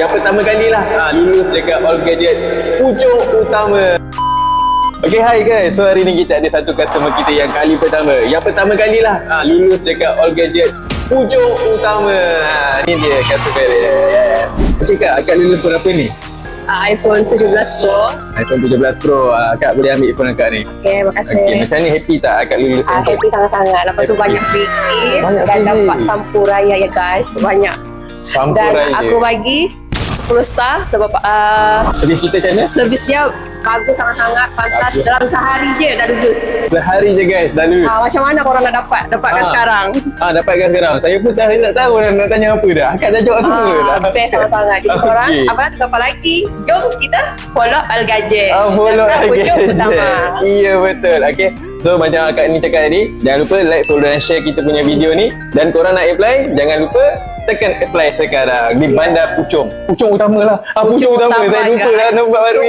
Yang pertama kali lah lulus dekat All Gadget Pucuk Utama. Okay, hi guys. So hari ni kita ada satu customer kita yang kali pertama. Yang pertama kali lah lulus dekat All Gadget Pucuk Utama. Ni dia customer dia. Okay kak, akak lulus berapa ni? iPhone 17 Pro. iPhone 17 Pro. Akak boleh ambil phone akak ni. Okay, makasih. Okay, macam ni happy tak akak lulus ni? Happy sangat-sangat. Lepas tu banyak free gift Banyak dan free dapat gift. sampuraya ya guys. Banyak. Sampuraya. Dan aku bagi 10 star sebab Servis kita macam mana? servis dia bagus sangat-sangat, pantas. Bagus. Dalam sehari je dah lulus. Sehari je guys dah lulus. Macam mana korang nak dapatkan sekarang? Dapatkan sekarang. Saya pun tak tahu nak tanya apa dah. Akak dah jawab semua dah. Best sangat-sangat. Jadi korang, apa nak tunggu apa lagi? Jom kita follow All Gadget. Follow Dan Pucuk Gadget. Utama. Iya betul. Okay. So macam akak ni cakap tadi, jangan lupa like, follow dan share kita punya video ni. Dan korang nak apply, jangan lupa tekan apply sekarang di Bandar Puchong. Puchong Utama lah. Puchong Utama. Saya lupa dah nampak baru ni.